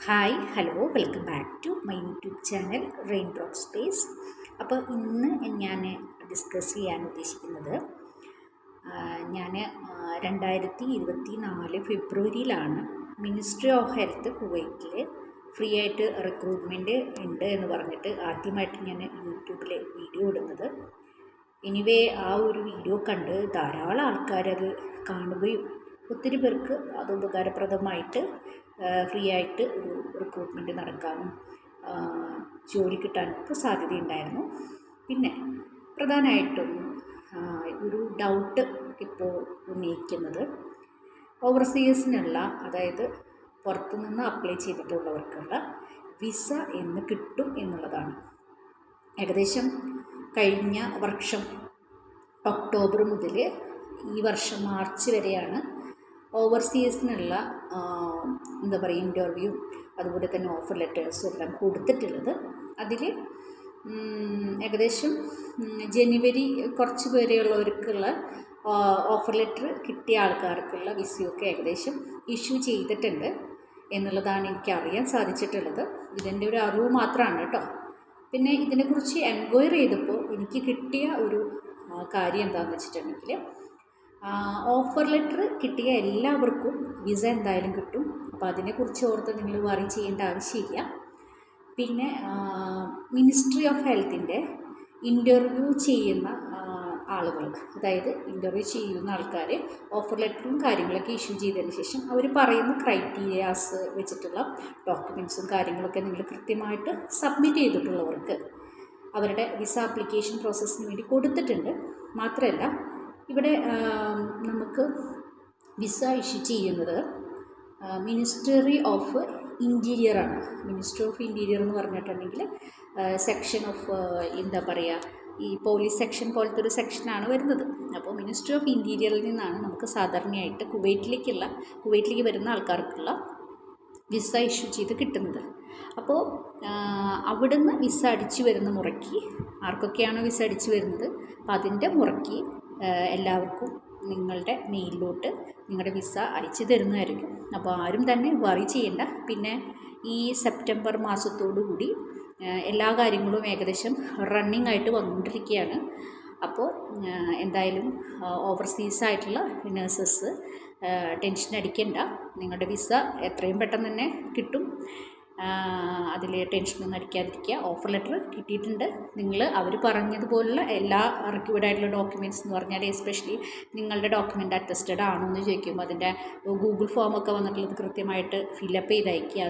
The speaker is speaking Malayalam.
Hi hello welcome back to my YouTube channel rain drop space. അപ്പോൾ ഇന്ന് ഞാൻ ഡിസ്കസ് ചെയ്യാൻ ഉദ്ദേശിക്കുന്നത് ഞാൻ 2024 ഫെബ്രുവരിയിലാണ് മിനിസ്ട്രി ഓഫ് ഹെൽത്ത് കുവൈറ്റിൽ ഫ്രീ ആയിട്ട് റിക്രൂട്ട്മെൻറ്റ് ഉണ്ട് എന്ന് പറഞ്ഞിട്ട് ആദ്യമായിട്ട് ഞാൻ യൂട്യൂബിൽ വീഡിയോ ഇടുന്നത്. എനിവേ ആ ഒരു വീഡിയോ കണ്ട് ധാരാളം ആൾക്കാരത് കാണുകയും ഒത്തിരി പേർക്ക് അത് ഉപകാരപ്രദമായിട്ട് ഫ്രീ ആയിട്ട് ഒരു റിക്രൂട്ട്മെൻറ്റ് നടക്കാനും ജോലി കിട്ടാനൊക്കെ സാധ്യതയുണ്ടായിരുന്നു. പിന്നെ പ്രധാനമായിട്ടും ഒരു ഡൗട്ട് ഇപ്പോൾ ഉന്നയിക്കുന്നത് ഓവർസീസിനുള്ള, അതായത് പുറത്തുനിന്ന് അപ്ലൈ ചെയ്തിട്ടുള്ളവർക്കുള്ള വിസ എന്ന് കിട്ടും എന്നുള്ളതാണ്. ഏകദേശം കഴിഞ്ഞ വർഷം ഒക്ടോബർ മുതൽ ഈ വർഷം മാർച്ച് വരെയാണ് ഓവർസീസിനുള്ള ഇൻ്റർവ്യൂ, അതുപോലെ തന്നെ ഓഫർ ലെറ്റേഴ്സും എല്ലാം കൊടുത്തിട്ടുള്ളത്. അതിൽ ഏകദേശം ജനുവരി കുറച്ച് പേരെയുള്ളവർക്കുള്ള ഓഫർ ലെറ്റർ കിട്ടിയ ആൾക്കാർക്കുള്ള വിസയൊക്കെ ഏകദേശം ഇഷ്യൂ ചെയ്തിട്ടുണ്ട് എന്നുള്ളതാണ് എനിക്കറിയാൻ സാധിച്ചിട്ടുള്ളത്. ഇതിൻ്റെ ഒരു അറിവ് മാത്രമാണ് കേട്ടോ. പിന്നെ ഇതിനെക്കുറിച്ച് എൻക്വയറി ചെയ്തപ്പോൾ എനിക്ക് കിട്ടിയ ഒരു കാര്യം എന്താണെന്ന് വെച്ചിട്ടുണ്ടെങ്കിൽ, ഓഫർ ലെറ്റർ കിട്ടിയ എല്ലാവർക്കും വിസ എന്തായാലും കിട്ടും. അപ്പോൾ അതിനെക്കുറിച്ച് ഓർത്ത് നിങ്ങൾ വറി ചെയ്യേണ്ട ആവശ്യമില്ല. പിന്നെ മിനിസ്ട്രി ഓഫ് ഹെൽത്തിൻ്റെ ഇൻ്റർവ്യൂ ചെയ്യുന്ന ആളുകൾ, അതായത് ഇൻ്റർവ്യൂ ചെയ്യുന്ന ആൾക്കാർ ഓഫർ ലെറ്ററും കാര്യങ്ങളൊക്കെ ഇഷ്യൂ ചെയ്തതിന് ശേഷം അവർ പറയുന്ന ക്രൈറ്റീരിയാസ് വെച്ചിട്ടുള്ള ഡോക്യുമെൻറ്റ്സും കാര്യങ്ങളൊക്കെ നിങ്ങൾ കൃത്യമായിട്ട് സബ്മിറ്റ് ചെയ്തിട്ടുള്ളവർക്ക് അവരുടെ വിസ ആപ്ലിക്കേഷൻ പ്രോസസ്സിന് വേണ്ടി കൊടുത്തിട്ടുണ്ട്. മാത്രമല്ല, ഇവിടെ നമുക്ക് വിസ ഇഷ്യൂ ചെയ്യുന്നത് മിനിസ്ട്രി ഓഫ് ഇൻറ്റീരിയറാണ്. മിനിസ്ട്രി ഓഫ് ഇൻറ്റീരിയർ എന്ന് പറഞ്ഞിട്ടുണ്ടെങ്കിൽ സെക്ഷൻ ഓഫ് ഈ പോലീസ് സെക്ഷൻ പോലത്തെ ഒരു സെക്ഷനാണ് വരുന്നത്. അപ്പോൾ മിനിസ്ട്രി ഓഫ് ഇൻറ്റീരിയറിൽ നിന്നാണ് നമുക്ക് സാധാരണയായിട്ട് കുവൈറ്റിലേക്ക് വരുന്ന ആൾക്കാർക്കുള്ള വിസ ഇഷ്യൂ ചെയ്ത് കിട്ടുന്നത്. അപ്പോൾ അവിടുന്ന് വിസ അടിച്ചു വരുന്ന മുറയ്ക്ക് ആർക്കൊക്കെയാണോ വിസ അടിച്ചു വരുന്നത് അപ്പോൾ അതിൻ്റെ മുറയ്ക്ക് എല്ലാവർക്കും നിങ്ങളുടെ മെയിലിലോട്ട് നിങ്ങളുടെ വിസ അയച്ചു തരുന്നതായിരിക്കും. അപ്പോൾ ആരും തന്നെ വറി ചെയ്യേണ്ട. പിന്നെ ഈ സെപ്റ്റംബർ മാസത്തോടുകൂടി എല്ലാ കാര്യങ്ങളും ഏകദേശം റണ്ണിങ് ആയിട്ട് വന്നുകൊണ്ടിരിക്കുകയാണ്. അപ്പോൾ എന്തായാലും ഓവർസീസായിട്ടുള്ള നഴ്സസ് ടെൻഷൻ അടിക്കേണ്ട. നിങ്ങളുടെ വിസ എത്രയും പെട്ടെന്ന് തന്നെ കിട്ടും. അതിൽ ടെൻഷനൊന്നും അടിക്കാതിരിക്കുക. ഓഫർ ലെറ്റർ കിട്ടിയിട്ടുണ്ട്. നിങ്ങൾ അവർ പറഞ്ഞതുപോലുള്ള എല്ലാ റിക്വയർഡ് ആയിട്ടുള്ള ഡോക്യുമെൻറ്റ്സ് എന്ന് പറഞ്ഞാൽ എസ്പെഷ്യലി നിങ്ങളുടെ ഡോക്യുമെൻ്റ് അറ്റസ്റ്റഡ് ആണോ എന്ന് ചോദിക്കുമ്പോൾ അതിൻ്റെ ഗൂഗിൾ ഫോമൊക്കെ വന്നിട്ടുള്ളത് കൃത്യമായിട്ട് ഫില്ലപ്പ് ചെയ്ത് അയക്കുക.